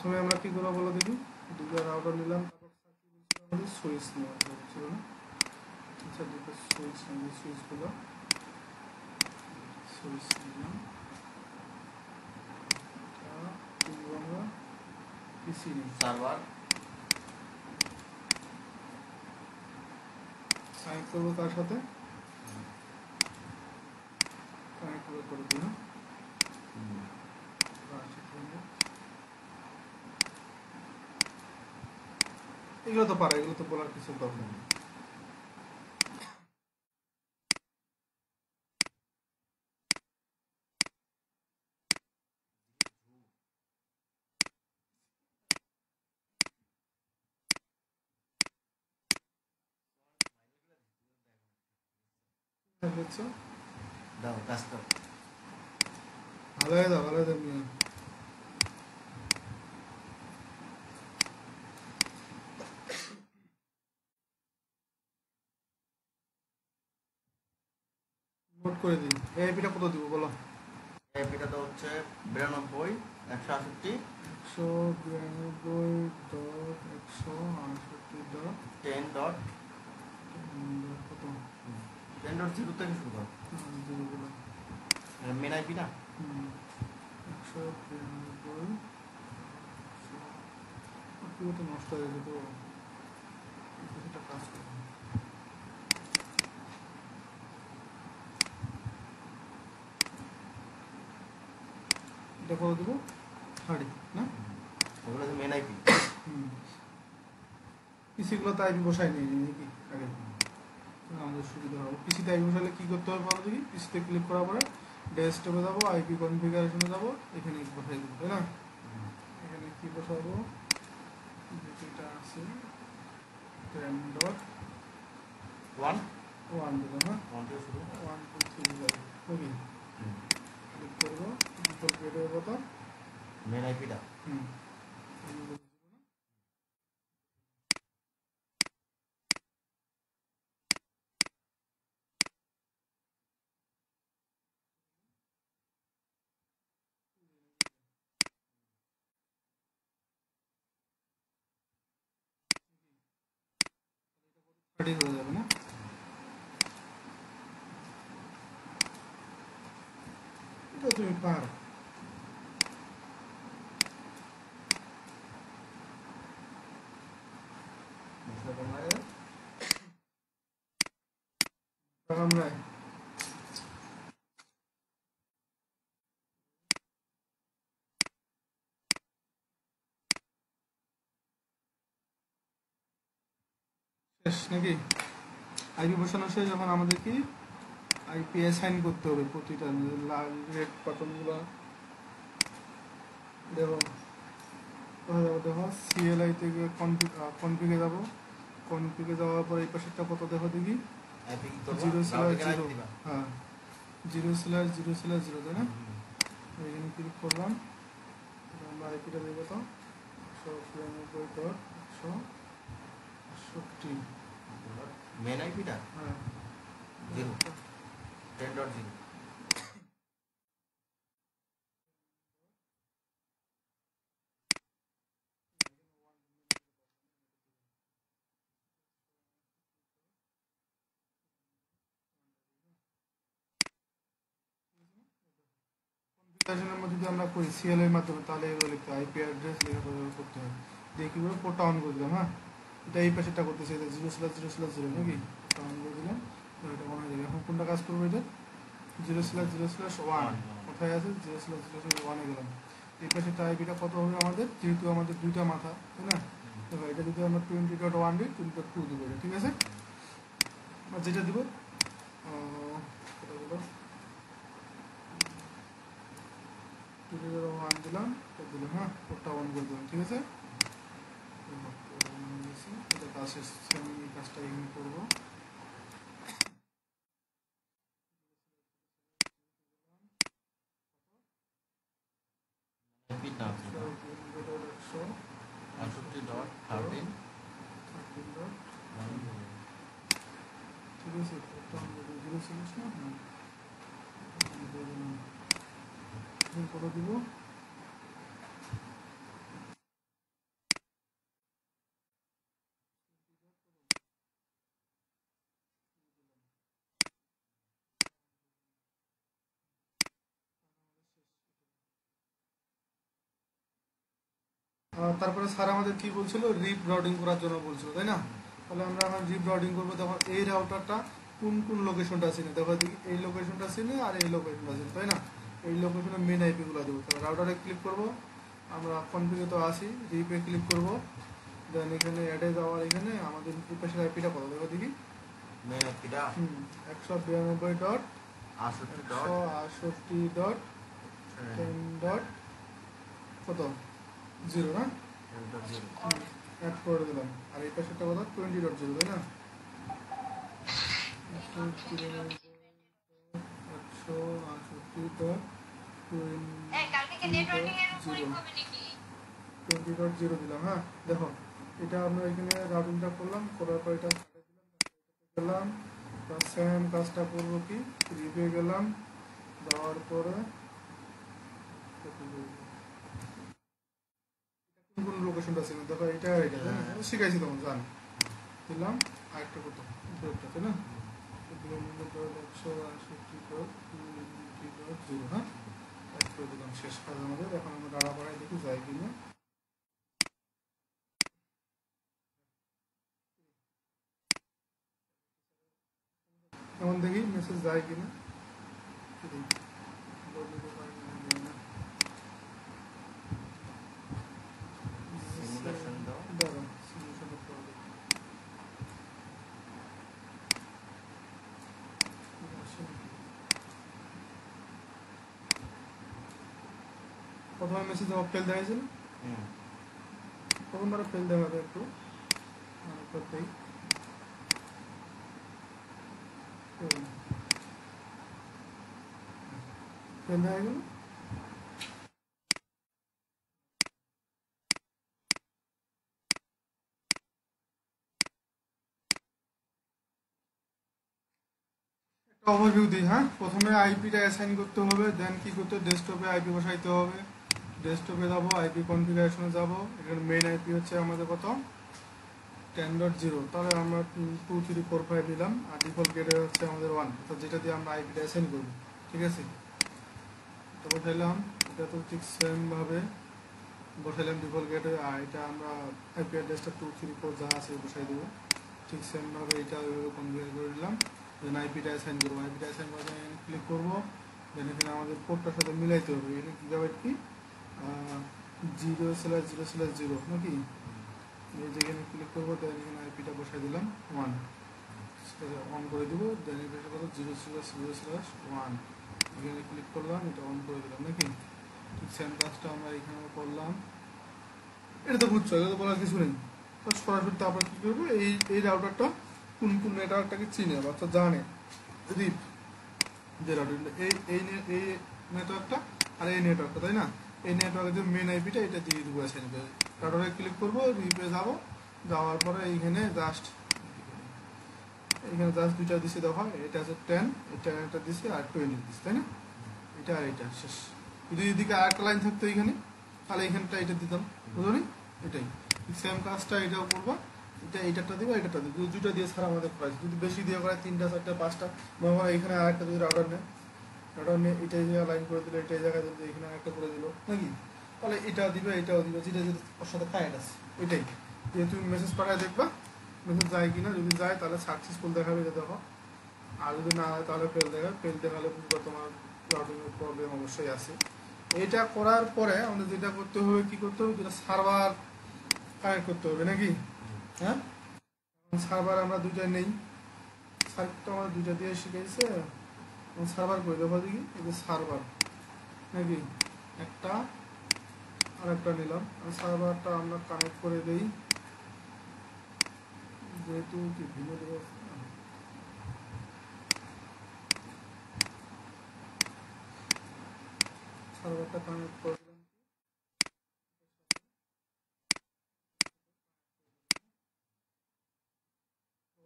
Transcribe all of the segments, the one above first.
প্রথমে আমরা কি করবো বলো দেখি, দুটো রাউটার নিলাম, তারপর আমাদের সুইচ নেওয়া ছিল না, আচ্ছা দুটো সুইচ নিলাম, সুইচগুলো সুইচ নিলাম, আমরা পিসি নিই, সার্ভার কানেক্ট করবো তার সাথে, কানেক্ট করে দিই না, এগুলো তো পারে, এগুলো তো বলার কিছু দরকার নেই। দেখছো দাও কাজ কর, ভালো দাও, ভালো দাও মিয়া। নোট করে দিই, এআইপিটা কত দিব বলো? এপিটা তো হচ্ছে 92 168 10 ডট কত 10 ডট 0 থেকে শুরু করো, মেন আইপি না 192 তো নষ্ট হয়ে যেত, এটা কাজ করো। এটা কত দেবো 30 না, ওগুলো হচ্ছে মেন আইপি। পিসিগুলো তো আইপি বসাই নিয়ে নাকি আগে, আমাদের সুবিধা হবে। পিসিতে আইপি বসালে কী করতে হবে ভালো দেখি, পিসিতে ক্লিক করার পরে ডেস্কটপে যাবো, আইপি কনফিগারেশনে যাবো, এখানে বসাই দেবো, তাই না? এখানে কি বসাবো, যেটা আছে 10.1 দেবো, হ্যাঁ 1 2 3 যাবো, ওকে ক্লিক করবো, ডিফল্ট গেটের কথা মেন আইপিটা হয়ে যাবে না, এটা তুমি পারো। আমরা শেষ নাকি, আইপি বসানো শেষ। যখন আমাদের কি আইপি অ্যাসাইন করতে হবে প্রতিটা, লাল রেড বাটনগুলো দেখো, কোথায় যাবো দেখো, সিএলআই থেকে কনফিগে যাবো, কনফিগে যাওয়ার পর এই পাশেরটা কত দেখো দেখি, 0/0, হ্যাঁ 0/0/0, তাই না? এখানে ক্লিক করলাম, আমরা আইপিটা দেবো তো 192.168, মেন আইপিটা হ্যাঁ 0 10.0 কনফিগারেশনের মধ্যে যদি আমরা করি সিএল এর মাধ্যমে, তাহলে এগুলো লিখতে হয়, আইপি অ্যাড্রেস লেখা করতে হয়। দিয়ে কীভাবে পোর্টটা অন করে দিলাম, হ্যাঁ এটা এই পাশেটা করতেছে, এটা 0/0/0 নাকি, অন করে দিলাম, এটা মনে হয়ে যাবে। এখন কোনটা কাজ করবো, এটা 0/0/1 কোথায় আছে, 0/0/1-এ গেলাম। এই পাশেটা আইপিটা কত হবে আমাদের, যেহেতু আমাদের দুইটা মাথা, তাই না? দেখো এটা যদি আমরা 20.1 দিই, 20.2 দিব, এটা ঠিক আছে। আর যেটা দিব কতগুলো 20.1 দিলাম, দিলাম, হ্যাঁ পোর্টটা অন করে দিলাম, ঠিক আছে। এটা কাজ শেষ, আমি এই কাজটা এখানে করবো। আইপিটা 168.13 ঠিক আছে, পোর্টটা অন করে দিলে ছিল না, কত দিব তারপরে স্যার আমাদের কি বলছিল, রিপ রাউটিং করার জন্য বলছিল, তাই না? তাহলে আমরা এখন রিপ রাউটিং করবো। তখন এই রাউটারটা কোন কোন লোকেশনটা চিনে দেখো দেখি, এই লোকেশনটা চিনে আর এই লোকেশনটা চিনে, তাই না? এই লোকেশনে মেন আইপিগুলো দেবো। তাহলে রাউটারে ক্লিক করবো, আমরা কনফিগে তো আসি, রিপে ক্লিক করবো, দেন এখানে অ্যাডে যাওয়ার এখানে আমাদের এই পাশের আইপিটা কত দেখো দেখি, মেন আইপিটা 192.168.10. কত 0 না, 10.0 অ্যাড করে দিলাম। আর এই পাশেরটা কত 20.0, তাই না? 168.20.0 দিলাম। হ্যাঁ দেখো, এটা আমরা এখানে রাউটিংটা করলাম, করার পর এটা গেলাম, সেম কাজটা করবো কি, রিপে গেলাম, দেওয়ার পরে কোন লোকেশনটা ছিল দেখো, এটা এটা তাই না? শিখাইছি তখন জান দিলাম। আরেকটা কত ডটটা, তাই না? 168.20.0, হ্যাঁ অ্যাড করে দিলাম। শেষ কাজ আমাদের। এখন আমরা ডাটা পাড়ায় দেখি যাই কিনা। এখন দেখি মেসেজ যায় কিনা, কি দেখি সিমুলেশন দাও। দাঁড়ান, solution এর পরে দেখি। প্রথমে মেসেজ ফেল দেখাইছিল, হুম প্রথমবার ফেল দেখাবে একটু, করতেই ফেল দেখা গেল। ওভারভিউ দিই। হ্যাঁ, প্রথমে আইপিটা অ্যাসাইন করতে হবে, দেন কি করতে হবে, ডেস্কটপে আইপি বসাইতে হবে। ডেস্কটপে যাবো, আইপি কনফিগারেশনে যাবো, এখানে মেইন আইপি হচ্ছে আমাদের কত 10.0, তাহলে আমরা 2 3 4 5 দিলাম। আর ডিফল্ট গেটে হচ্ছে আমাদের 1, অর্থাৎ যেটা দিয়ে আমরা আইপিটা অ্যাসাইন করবো। ঠিক আছে, তো বসাইলাম, এটা তো ঠিক সেমভাবে বসাইলাম ডিফল্ট গেটে। আর এটা আমরা আইপি অ্যাড্রেসটা 2 3 4 যা আছে বসাই দেবো। ঠিক সেমভাবে এটা ওইভাবে কনফিগার করে দিলাম। দেন আইপিটা অ্যাসাইন করবো, আইপিটা অ্যাসাইন করে ক্লিক করবো। দেন এখানে আমাদের পোর্টটার সাথে মিলাইতে হবে। এখানে গিগাবাইট কি 0/0/0 নাকি, এই যেখানে ক্লিক করবো, দেন এখানে আইপিটা বসাই দিলাম 1, অন করে দিব। দেন এটা কত 0/0/1, এখানে ক্লিক করলাম, এটা অন করে দিলাম নাকি। ঠিক সেম কাজটা আমরা এখানে করলাম। এটা তো বুঝছো, এটা তো বলার কিছু নেই। তো সরাসরি তারপর কি করবো, এই রাউটারটা কোন কোন নেটওয়ার্কটাকে চিনে অর্থাৎ জানে, রিপ যে রাউটারটা এই নেটওয়ার্কটা আর এই নেটওয়ার্কটা, তাই না? এই নেটওয়ার্কের যে মেন আইপিটা এটা দিয়ে দেবো অ্যাসাইন করে। রাউটারে ক্লিক করবো, রিপে যাবো, যাওয়ার পরে এইখানে জাস্ট দুইটা দিছি দেখো, এটা হচ্ছে 10, এটা একটা দিছি আর 20 দিছি, তাই না? এটা আর এটা শেষ। যদি এদিকে আর একটা লাইন থাকতো এইখানে, তাহলে এইখানটা এটা দিতাম, বুঝলি? এটাই সেম কাজটা এটাও করবো। এইটাটা দিব, এইটাটা দিব, দুইটা দিয়ে ছাড়া আমাদের প্রাইস। যদি বেশি দিয়ে করে 3টা 4টা 5টা, মনে হয় এখানে আর একটা যদি রাউটার নিয়ে এটাই জায়গায় লাইন করে দিল, এটাই জায়গায় যদি এখানে একটা করে দিল নাকি, তাহলে এটাও দিবে এটাও দিবে, যেটা যেটা ওর সাথে কানেক্ট আছে এটাই দিয়ে তুমি মেসেজ পাঠায় দেখবা মেসেজ যায় কিনা। যদি যায় তাহলে সাকসেসফুল দেখাবে, এটা দেখো। আর যদি না হয় তাহলে ফেল দেখাবে। ফেল দেখালে বুঝবা তোমার রাউটিংয়ের প্রবলেম অবশ্যই আছে। এটা করার পরে আমাদের যেটা করতে হবে, কি করতে হবে, যেটা সার্ভার কানেক্ট করতে হবে নাকি। হ্যাঁ, সার্ভার আমরা দুইটা নেই, সার্ভারটা আমাদের দুইটা দিয়ে শিখাইছে। সার্ভার করে দেবো দেখি, এই যে সার্ভার নাকি একটা আর একটা নিলাম। সার্ভারটা আমরা কানেক্ট করে দিই, যেহেতু কি ভিন্ন দেবো, সার্ভারটা কানেক্ট করে দিলাম।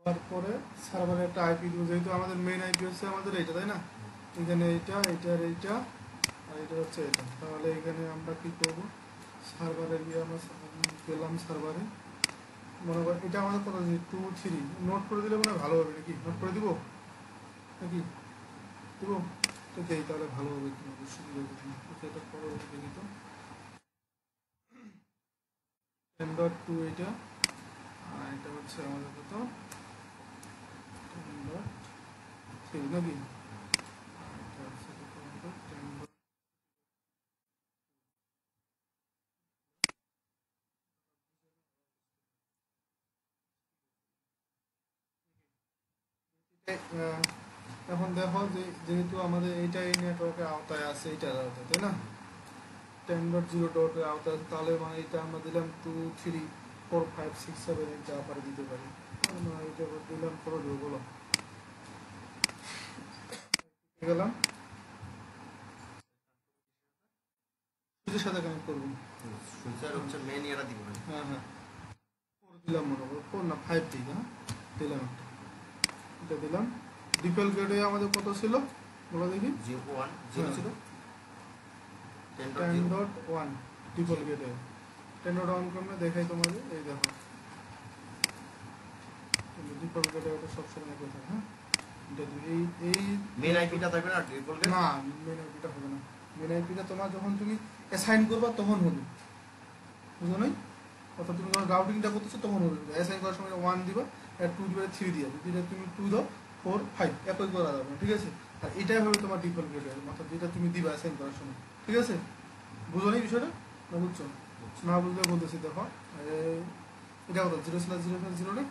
তারপরে সার্ভারে একটা আইপি দিব, যেহেতু আমাদের মেইন আইপি হচ্ছে আমাদের এইটা, তাই না? এখানে এইটা এইটা আর এইটা আর এটা হচ্ছে এটা। তাহলে এখানে আমরা কি করব, সার্ভারে গিয়ে আমরা গেলাম সার্ভারে। মনে কর এটা আমাদের কত 2 3 নোট করে দিলে মনে হয় ভালো হবে নাকি, নোট করে দিব নাকি, দিব তো দেই, তাহলে ভালো হবে, তোমাদের সুবিধা হবে। এটা পরবর্তী দেখি তো। 10.2 এটা, আর এটা হচ্ছে আমাদের কত 10.3 নাকি, আর এটা হচ্ছে কত আমাদের 10. এখন দেখো যে যেহেতু আমাদের এইটা এই নেটওয়ার্কের আওতায় আছে, এইটার আওতায়, তাই না? 10.0 আওতায় আছে, তাহলে মানে এটা আমরা দিলাম 2 3 4 5 6 7 এটা আবার দিতে পারি। আমরা এটা আবার দিলাম করে দেবো, বলো গেলাম সুইচের সাথে কানেক্ট করবো। সুইচার হচ্ছে মেন ইয়ারা দিব না। হ্যাঁ হ্যাঁ, 4 দিলাম, মনে করো 4 না 5 দিই, হ্যাঁ দিলাম একটা, এটা দিলাম। ডিফল্ট গেটে আমাদের কত ছিল বলো দেখি? 0.1 0 ছিল 10.0 10.1 ডিফল্ট গেটে 10.1 ক্রমে দেখাই তোমাদের, এই দেখো ডিফল্ট গেটে ওটা সবসময় একই থাকে। হ্যাঁ এটা তুমি এই মেন আইপিটা থাকবে না ডিফল্ট গেট। না, মেন আইপিটা হবে না। মেন আইপিটা তোমার যখন তুমি অ্যাসাইন করবা তখন হবে, বুঝো নাই? অর্থাৎ তুমি যখন রাউটিংটা করতেছো তখন হবে। অ্যাসাইন করার সময় 1 দিবা, আর 2 দিবা, 3 দিবা। যেটা তুমি 2 দাও 4 5 একই করা যাবে না, ঠিক আছে? আর এটাই হবে তোমার ডিফল্ট গেট, অর্থাৎ যেটা তুমি দিবা অ্যাসাইন করার সময়, ঠিক আছে? বুঝো নাই বিষয়টা, না বুঝছো? না বুঝলে বলতেছি, দেখো এটা কত 0/0/0 না,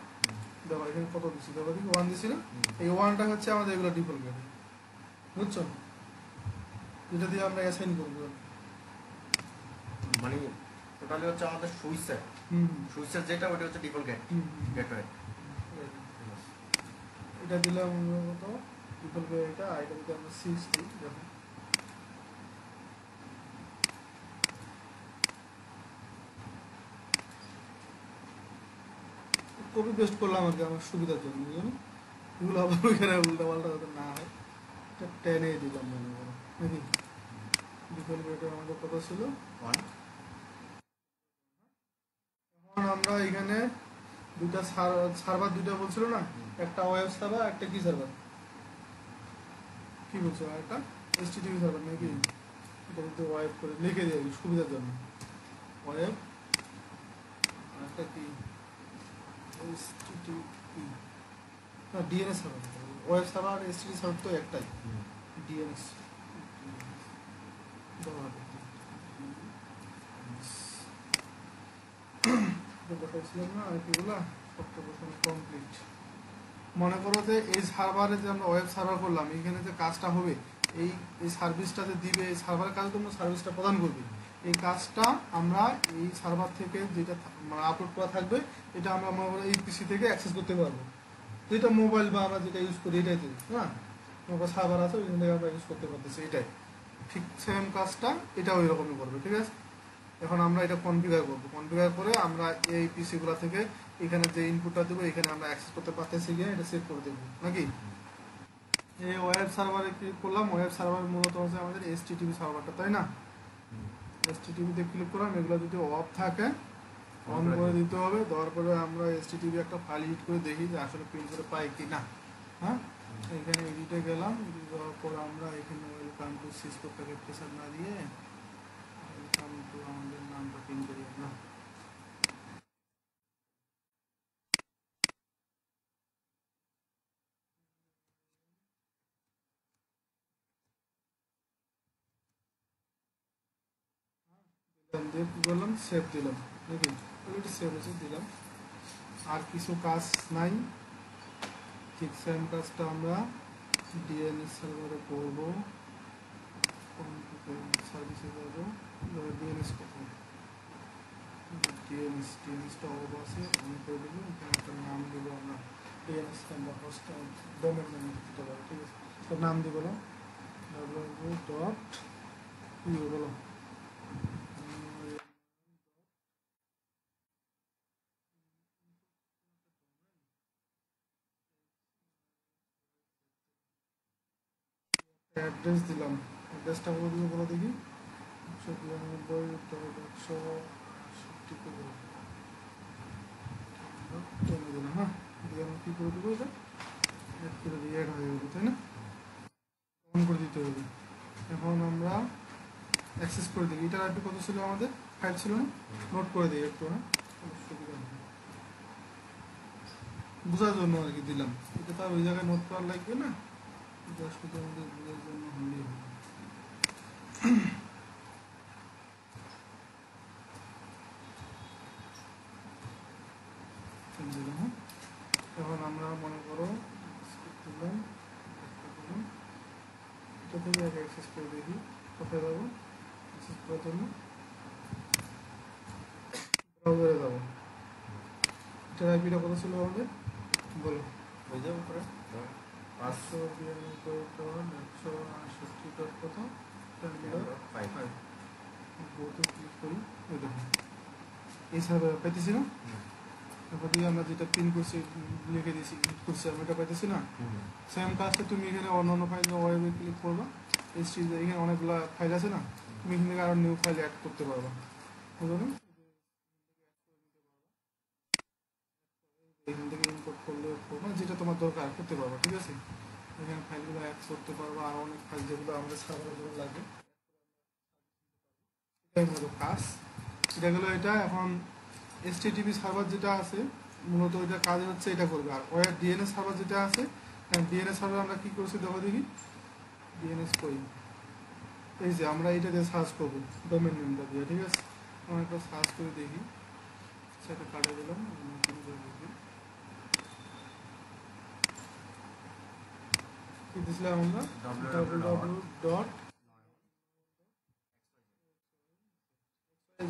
দেখো এখানে কত দিচ্ছি, দেখো দেখি 1 দিচ্ছি না, এই 1টা হচ্ছে আমাদের এগুলো ডিফল্ট গেট, বুঝছো? যেটা দিয়ে আমরা অ্যাসাইন করবো। মানে টোটালি হচ্ছে আমাদের সুইচার, সুইচার যেটা ওটা হচ্ছে ডিফল্ট গেট গেটওয়ে। এটা দিলাম আমরা কত ডিফল্ট গেট, এটা এটা দিতে আমরা 6 দিই, দেখো কপি পেস্ট করলাম আর কি আমার সুবিধার জন্য, বুঝলেন? এগুলো আবার ওইখানে উল্টা পাল্টা যাতে না হয়, এটা 10 দিলাম মনে করো নাকি। ডিফল্ট গেটে আমাদের কত ছিল 1। এখন আমরা এখানে দুটা সার্ভার দুটা বলছিল না, একটা ওয়েব সার্ভার, একটা কি সার্ভার, কি বলছো, একটা HTTP সার্ভার নাকি? এটা কিন্তু ওয়েব করে লিখে দিই সুবিধার জন্য, ওয়েব আর একটা কি HTTP না DNS সার্ভার। ওয়েব সার্ভার আর HTTP সার্ভার তো একটাই, DNS ব্যবহার করতে দেখাইছিলাম না আইপিগুলা সবটা বসানো কমপ্লিট। মনে করো যে এই সার্ভারে যে আমরা ওয়েব সার্ভার করলাম, এইখানে যে কাজটা হবে, এই এই সার্ভিসটা যে দিবে, এই সার্ভারের কাজে তোমরা সার্ভিসটা প্রদান করবে, এই কাজটা আমরা এই সার্ভার থেকে যেটা মানে আপলোড করা থাকবে, এটা আমরা মনে করো এই পিসি থেকে অ্যাক্সেস করতে পারবো। যেটা মোবাইল বা আমরা যেটা ইউজ করি এটাই তো, হ্যাঁ মনে সার্ভার আছে ওইখান থেকে আমরা ইউজ করতে পারতেছি, এটাই ঠিক সেম কাজটা এটা ওই রকমই করবে, ঠিক আছে? এখন আমরা এটা কনফিগার করবো, কনফিগার করে আমরা এই পিসিগুলো থেকে এখানে যে ইনপুটটা দেবো এখানে আমরা অ্যাক্সেস করতে পারতেছি কিনা এটা সেভ করে দেবো নাকি। এই ওয়েব সার্ভারে ক্লিক করলাম, ওয়েব সার্ভার মূলত হচ্ছে আমাদের HTTP সার্ভারটা, তাই না? HTTP তে ক্লিক করলাম, এগুলো যদি অফ থাকে অন করে দিতে হবে। দেওয়ার পরে আমরা HTTP একটা ফাইল এডিট করে দেখি যে আসলে প্রিন্ট করে পাই কি না। হ্যাঁ এখানে এডিটে গেলাম, এডিট দেওয়ার পর আমরা এখানে ওয়েলকাম টু সিসকোটাকে প্রেসার না দিয়ে ওয়েলকাম টু আমাদের নামটা প্রিন্ট করি আমরা। দিয়ে কি করলাম, সেভ দিলাম নাকি, অলরেডি সেভ হয়েছে, দিলাম। আর কিছু কাজ নাই, ঠিক সেম কাজটা আমরা DNS সার্ভারে করবো, সার্ভিসে যাবো, DNS কোথায়, DNSটা অফ আছে, অন করে দেবো। এখানে একটা নাম দেবো আমরা, DNS নাম্বার হোস্ট ডোমেন নাম দিতে পারবো, ঠিক আছে? তো নাম দিব না www. বলো অ্যাড্রেস দিলাম, অ্যাড্রেসটা বলে দিব, বলো দেখি 192.168 দিলাম। হ্যাঁ দিয়ে আমি কী করে দেবো, এটা অ্যাড করে দিয়ে অ্যাড হয়ে যাবে, তাই না? অন করে দিতে হবে। এখন আমরা অ্যাক্সেস করে দিই, এটার আইপি কত ছিল আমাদের, 5 ছিল না, নোট করে দিই একটু। হ্যাঁ সুবিধা হবে বোঝার জন্য আর কি দিলাম, এটা তো আর ওই জায়গায় নোট করা লাগবে না, এটা শুধু আমাদের বোঝার জন্য হলেই হবে। এখন আমরা মনে করো দিলাম এটা থেকে আগে অ্যাক্সেস করে দেখি কোথায় যাবো, অ্যাক্সেস করার জন্য ব্রাউজারে যাবো। এটার আইপিটা কত ছিল আমাদের বলো? ওই যে উপরে 592.168 কত বলতে ক্লিক করি, ওই দেখো এই সার্ভার পাইতেছি না, তারপর দিয়ে আমরা যেটা পিন করছি লিখে দিয়েছি ক্লিক করছি আমি এটা পাইতেছি না। সেম কাজটা তুমি এখানে অন্যান্য ফাইল ওয়েবে ক্লিক করবা, এখানে অনেকগুলো ফাইল আছে না, তুমি এখান থেকে আরো নিউ ফাইল অ্যাড করতে পারবা, বুঝলো? এখান থেকে ইম্পোর্ট করলে মানে যেটা তোমার দরকার করতে পারবা, ঠিক আছে? এখানে ফাইলগুলো অ্যাড করতে পারবা, আর অনেক ফাইল যেগুলো আমাদের সার্ভারের জন্য লাগে, এটাই মূলত কাজ। এটা গেলো এটা। এখন HTTP সার্ভার যেটা আছে মূলত এটা কাজ হচ্ছে এটা করবে, আর ওয়েব DNS সার্ভার যেটা আছে, DNS সার্ভার আমরা কি করছি দেখো দেখি, DNS করি, এই যে আমরা এটা দিয়ে সার্চ করবো ডোমেন নেমটা দিয়ে, ঠিক আছে? আমরা একটা সার্চ করে দেখি, সেটা কাটে দিলাম, কি দিয়েছিলাম আমরা www.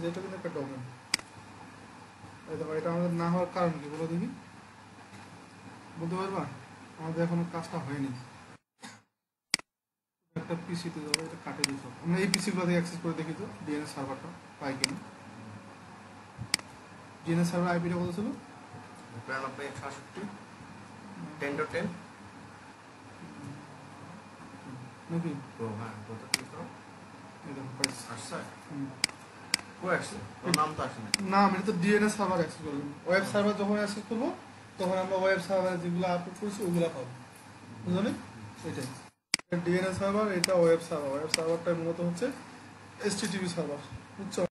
যেটা কিন্তু একটা ডোমেন, এটা আমাদের না হওয়ার কারণ কি বলো দেখি, বলতে পারবা? আমাদের এখনো কাজটা হয়নি। একটা পিসিতে যাবো, এটা কাটে দিই সব, আমরা এই পিসিগুলো থেকে অ্যাক্সেস করে দেখি তো DNS সার্ভারটা পাই কিনা। DNS সার্ভার আইপিটা কত ছিল? 10.10 নাকি তো হ্যাঁ কত ক্লিক করো এরকম পাইছি। আসছে কো আসছে তোর নাম তো আসে না। না আমি তো DNS সার্ভার অ্যাক্সেস করলাম, ওয়েব সার্ভার যখন অ্যাক্সেস করবো তখন আমরা ওয়েব সার্ভারে যেগুলো আপলোড করছি ওগুলো পাবো, বুঝলি? এটাই DNS সার্ভার, এটা ওয়েব সার্ভার। ওয়েব সার্ভারটা মূলত হচ্ছে HTTP সার্ভার, বুঝছো?